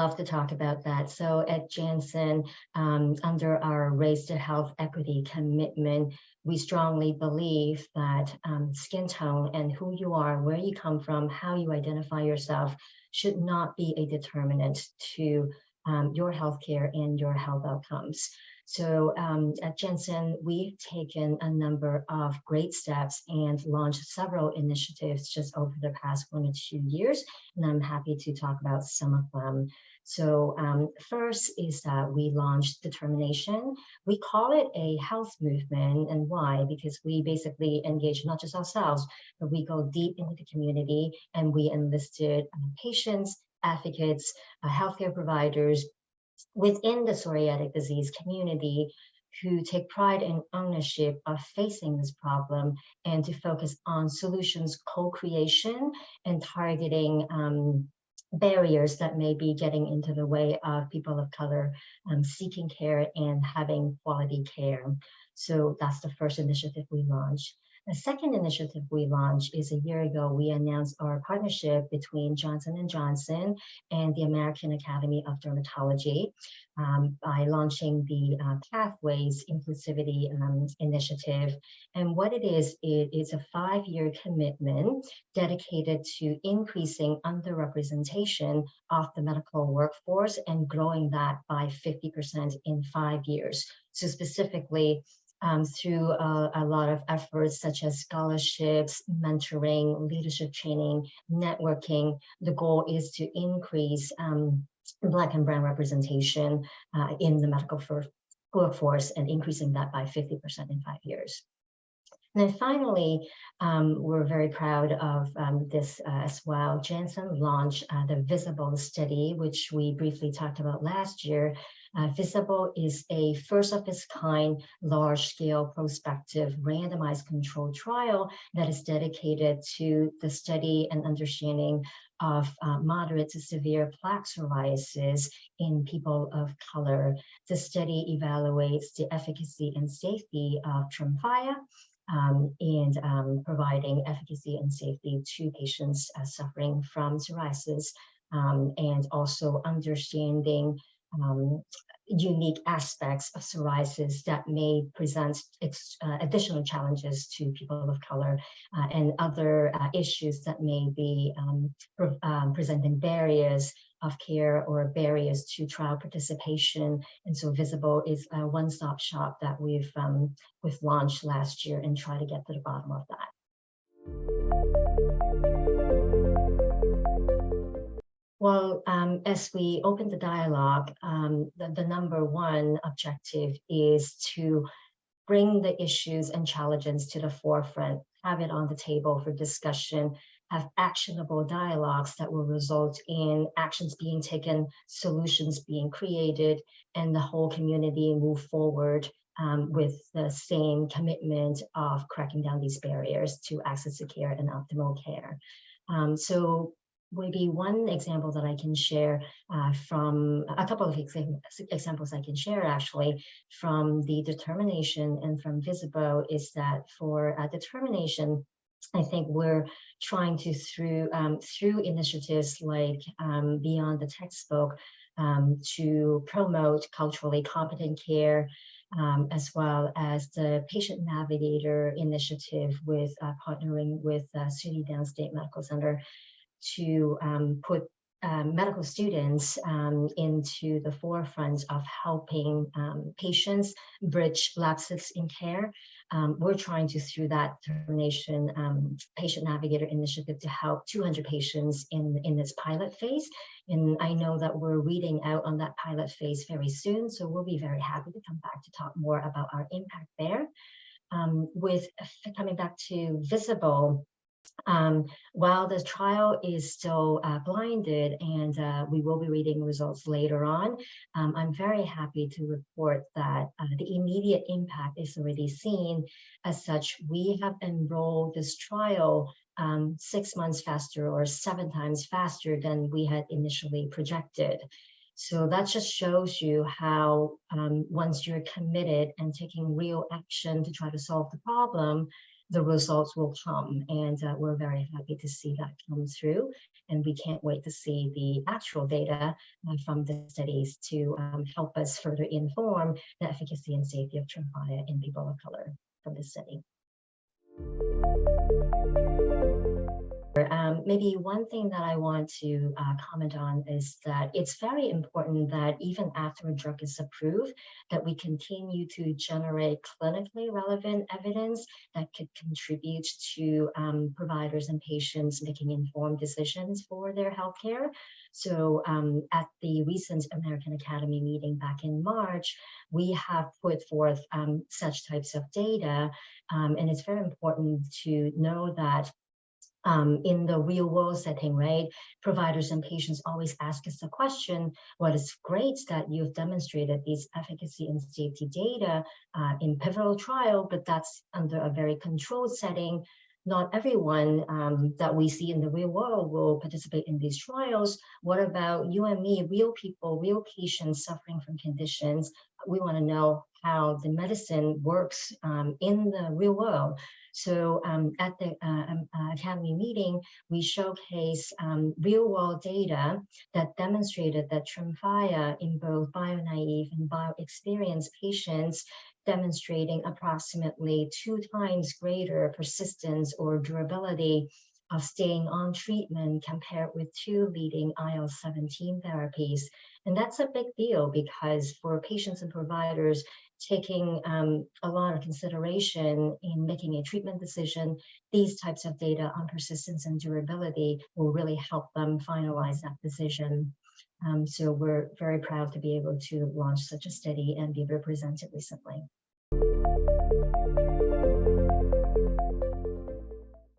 love to talk about that. So at Janssen, under our Race to Health Equity commitment, we strongly believe that skin tone and who you are, where you come from, how you identify yourself should not be a determinant to your healthcare and your health outcomes. So at Janssen, we've taken a number of great steps and launched several initiatives just over the past 1 to 2 years, and I'm happy to talk about some of them. So first is that we launched Determination. We call it a health movement, and why? Because we basically engage not just ourselves, but we go deep into the community, and we enlisted patients, advocates, healthcare providers within the psoriatic disease community who take pride in ownership of facing this problem and to focus on solutions co-creation and targeting barriers that may be getting into the way of people of color seeking care and having quality care. So that's the first initiative we launched. The second initiative we launched is a year ago. We announced our partnership between Johnson & Johnson and the American Academy of Dermatology by launching the Pathways Inclusivity Initiative. And what it is a 5-year commitment dedicated to increasing underrepresentation of the medical workforce and growing that by 50% in 5 years. So specifically, through a lot of efforts such as scholarships, mentoring, leadership training, networking. The goal is to increase Black and brown representation in the medical workforce and increasing that by 50% in 5 years. And then finally, we're very proud of this as well. Janssen launched the Visible study, which we briefly talked about last year. Visible is a first of its kind, large-scale prospective randomized controlled trial that is dedicated to the study and understanding of moderate to severe plaque psoriasis in people of color. The study evaluates the efficacy and safety of Tremfya and providing efficacy and safety to patients suffering from psoriasis and also understanding unique aspects of psoriasis that may present additional challenges to people of color and other issues that may be presenting barriers of care or barriers to trial participation. And so Visible is a one-stop shop that we've launched last year and try to get to the bottom of that. Well, as we open the dialogue, the number one objective is to bring the issues and challenges to the forefront, have it on the table for discussion, have actionable dialogues that will result in actions being taken, solutions being created, and the whole community move forward with the same commitment of cracking down these barriers to access to care and optimal care. So maybe one example that I can share from a couple of examples I can share actually from the Determination and from Visible is that for Determination, I think we're trying to through initiatives like Beyond the Textbook to promote culturally competent care, as well as the Patient Navigator initiative with partnering with SUNY Downstate Medical Center to put medical students into the forefront of helping patients bridge lapses in care. We're trying to, through that Determination Patient Navigator initiative, to help 200 patients in this pilot phase. And I know that we're reading out on that pilot phase very soon, so we'll be very happy to come back to talk more about our impact there. With coming back to Visible, while the trial is still blinded and we will be reading results later on, I'm very happy to report that the immediate impact is already seen. As such, we have enrolled this trial 6 months faster or 7 times faster than we had initially projected. So that just shows you how once you're committed and taking real action to try to solve the problem, the results will come. And we're very happy to see that come through. And we can't wait to see the actual data from the studies to help us further inform the efficacy and safety of Tremfya in people of color from this study. Maybe one thing that I want to comment on is that it's very important that even after a drug is approved, that we continue to generate clinically relevant evidence that could contribute to providers and patients making informed decisions for their healthcare. So at the recent American Academy meeting back in March, we have put forth such types of data, and it's very important to know that in the real world setting, right? Providers and patients always ask us the question, well, it's great that you've demonstrated these efficacy and safety data in pivotal trial, but that's under a very controlled setting. Not everyone that we see in the real world will participate in these trials. What about you and me, real people, real patients suffering from conditions? We want to know how the medicine works in the real world. So at the Academy meeting, we showcase real-world data that demonstrated that Tremfya in both bio-naive and bio-experienced patients demonstrating approximately 2 times greater persistence or durability of staying on treatment compared with 2 leading IL-17 therapies. And that's a big deal because for patients and providers taking a lot of consideration in making a treatment decision, these types of data on persistence and durability will really help them finalize that decision. So we're very proud to be able to launch such a study and be represented recently.